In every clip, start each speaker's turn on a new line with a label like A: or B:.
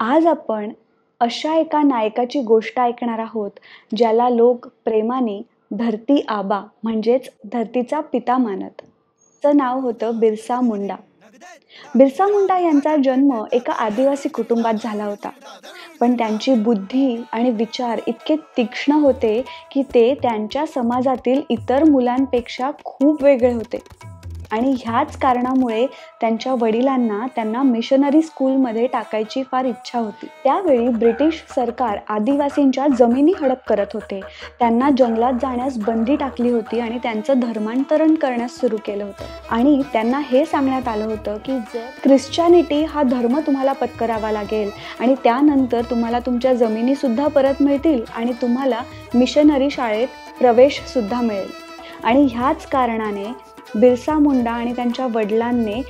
A: आज आपण अशा एका नायकाची गोष्ट ऐकणार आहोत, ज्याला लोक प्रेमाने धरती आबा म्हणजेच धरतीचा पिता मानत. त्याचं नाव होतं बिरसा मुंडा. बिरसा मुंडा यांचा जन्म एका आदिवासी कुटुंबात झाला होता. पण त्यांची बुद्धी आणि विचार इतके तीक्ष्ण होते की ते त्यांच्या समाजातील इतर मुलांपेक्षा खूप वेगळे होते. आणि ह्याच कारणामुळे त्यांच्या वडिलांना त्यांना मिशनरी स्कूलमध्ये टाकायची फार इच्छा होती. त्यावेळी ब्रिटिश सरकार आदिवासींच्या जमिनी हडप करत होते. त्यांना जंगलात जाण्यास बंदी टाकली होती आणि त्यांचं धर्मांतरण करण्यास सुरू केलं होतं. आणि त्यांना हे सांगण्यात आलं होतं की जर ख्रिश्चनिटी हा धर्म तुम्हाला पत्करावा लागेल आणि त्यानंतर तुम्हाला तुमच्या जमिनीसुद्धा परत मिळतील आणि तुम्हाला मिशनरी शाळेत प्रवेशसुद्धा मिळेल. आणि ह्याच कारणाने बिरसा मुंडा आणि त्यांच्या वडिलांनी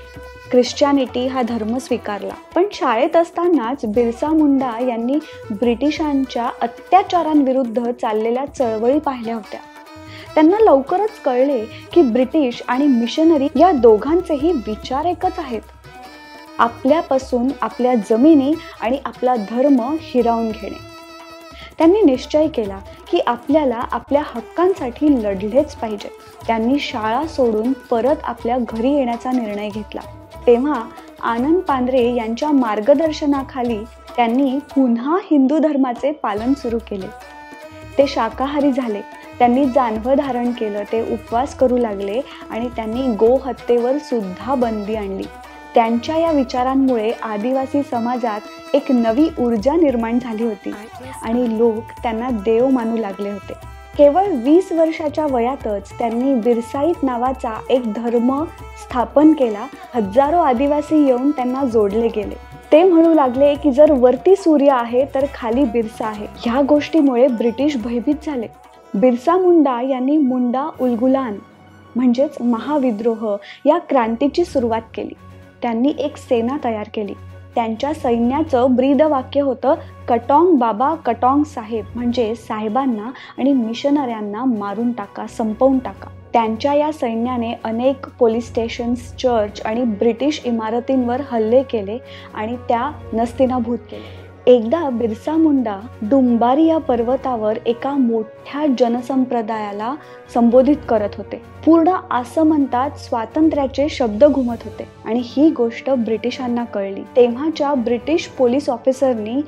A: ख्रिश्चनिटी हा धर्म स्वीकारला. पण शाळेत असतानाच बिरसा मुंडा यांनी ब्रिटिशांच्या अत्याचारांविरुद्ध चाललेल्या चळवळी पाहिल्या होत्या. त्यांना लवकरच कळले की ब्रिटिश आणि मिशनरी या दोघांचेही विचार एकच आहेत, आपल्यापासून आपल्या जमिनी आणि आपला धर्म हिरावून घेणे. त्यांनी निश्चय केला की आपल्याला आपल्या हक्कांसाठी लढलेच पाहिजे. त्यांनी शाळा सोडून परत आपल्या घरी येण्याचा निर्णय घेतला. तेव्हा आनंद पांढरे यांच्या मार्गदर्शनाखाली त्यांनी पुन्हा हिंदू धर्माचे पालन सुरू केले. ते शाकाहारी झाले. त्यांनी जानवं धारण केलं. ते उपवास करू लागले आणि त्यांनी गोहत्येवर सुद्धा बंदी आणली. त्यांच्या या विचारांमुळे आदिवासी समाजात एक नवी ऊर्जा निर्माण झाली होती आणि लोक त्यांना देव मानू लागले होते. केवळ 20 वर्षाच्या वयातच त्यांनी बिरसाईत नावाचा एक धर्म स्थापन केला. हजारो आदिवासी येऊन त्यांना जोडले गेले. ते म्हणू लागले की जर वरती सूर्य आहे तर खाली बिरसा आहे. ह्या गोष्टीमुळे ब्रिटिश भयभीत झाले. बिरसा मुंडा यांनी मुंडा उलगुलान म्हणजेच महाविद्रोह या क्रांतीची सुरुवात केली. त्यांनी एक सेना तयार केली. त्यांच्या सैन्याचं ब्रीदवाक्य होतं कटॉंग बाबा कटॉंग साहेब, म्हणजे साहेबांना आणि मिशनऱ्यांना मारून टाका, संपवून टाका. त्यांच्या या सैन्याने अनेक पोलीस स्टेशन्स, चर्च आणि ब्रिटिश इमारतींवर हल्ले केले आणि त्या नस्तिनाभूत केले. एकदा बिरसा मुंडा डुंबारी या पर्वतावर एका मोठ्या जनसंप्रदायाला संबोधित करत होते. पूर्ण आसमंतात स्वातंत्र्याचे शब्द घुमत होते आणि ही गोष्ट ब्रिटिशांना कळली. तेव्हाच्या ब्रिटिश पोलीस ऑफिसरनी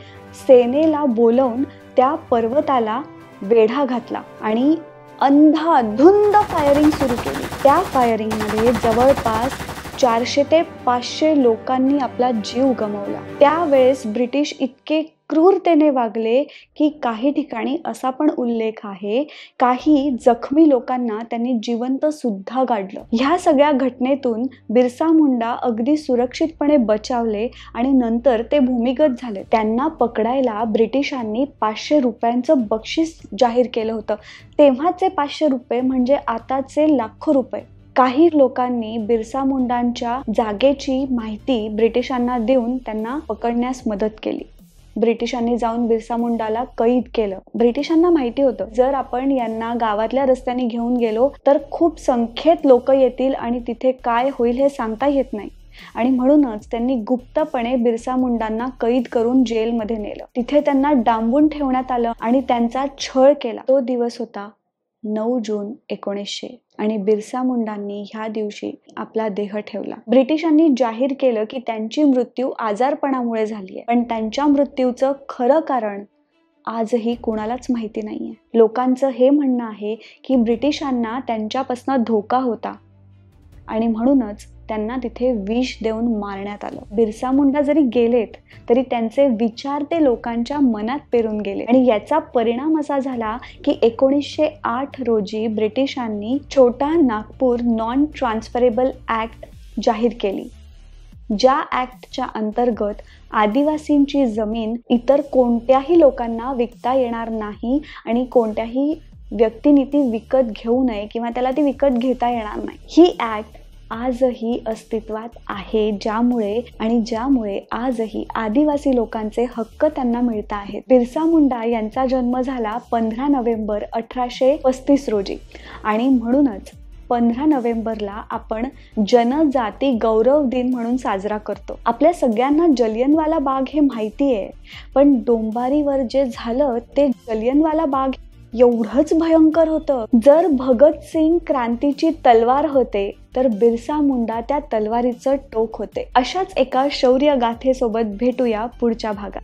A: सेनेला बोलवून त्या पर्वताला वेढा घातला आणि अंधाधुंद फायरिंग सुरू केली. त्या फायरिंगमध्ये जवळपास 400 ते 500 लोकांनी आपला जीव गमावला. त्यावेळेस ब्रिटिश इतके क्रूरतेने वागले की काही ठिकाणी असा पण उल्लेख आहे, काही जखमी लोकांना त्यांनी जिवंत सुद्धा गाडलं. ह्या सगळ्या घटनेतून बिरसा मुंडा अगदी सुरक्षितपणे बचावले आणि नंतर ते भूमिगत झाले. त्यांना पकडायला ब्रिटिशांनी 500 रुपयांचं बक्षीस जाहीर केलं होतं. तेव्हाचे 500 रुपये म्हणजे आताचे लाखो रुपये. काही लोकांनी बिरसा मुंडांच्या जागेची माहिती ब्रिटिशांना देऊन त्यांना पकडण्यास मदत केली. ब्रिटिशांनी जाऊन बिरसा मुंडाला कैद केलं. ब्रिटिशांना माहिती होतं जर आपण यांना गावातल्या रस्त्याने घेऊन गेलो तर खूप संख्येत लोक येतील आणि तिथे काय होईल हे सांगता येत नाही. आणि म्हणूनच त्यांनी गुप्तपणे बिरसा मुंडांना कैद करून जेलमध्ये नेलं. तिथे त्यांना डांबून ठेवण्यात आलं आणि त्यांचा छळ केला. तो दिवस होता 9 जून 1900 आणि बिरसा मुंडांनी ह्या दिवशी आपला देह ठेवला. ब्रिटिशांनी जाहीर केलं की त्यांची मृत्यू आजारपणामुळे झाली आहे. पण त्यांच्या मृत्यूचं खरं कारण आजही कोणालाच माहिती नाहीये. लोकांचं हे म्हणणं आहे की ब्रिटिशांना त्यांच्यापासून धोका होता आणि म्हणूनच त्यांना तिथे विष देऊन मारण्यात आलं. बिरसा मुंडा जरी गेलेत तरी त्यांचे विचार ते लोकांच्या मनात पेरून गेले आणि याचा परिणाम असा झाला की 1908 रोजी ब्रिटिशांनी छोटा नागपूर नॉन ट्रान्सफरेबल ॲक्ट जाहीर केली. ज्या ॲक्टच्या अंतर्गत आदिवासींची जमीन इतर कोणत्याही लोकांना विकता येणार नाही आणि कोणत्याही व्यक्तीने ती विकत घेऊ नये किंवा त्याला ती विकत घेता येणार नाही. ही ॲक्ट आजही अस्तित्वात आहे, ज्यामुळे आजही आदिवासी लोकांचे हक्क त्यांना मिळत आहेत. बिरसा मुंडा यांचा जन्म झाला 15 नोव्हेंबर 1835 रोजी आणि म्हणूनच 15 नोव्हेंबरला आपण जनजाती गौरव दिन म्हणून साजरा करतो. आपल्या सगळ्यांना जलियनवाला बाग हे माहिती आहे, पण डोंबारीवर जे झालं ते जलियनवाला बाग एवढंच भयंकर होतं. जर भगत सिंग क्रांतीची तलवार होते तर बिरसा मुंडा त्या तलवारीचं टोक होते. अशाच एका शौर्य गाथेसोबत भेटूया पुढच्या भागात.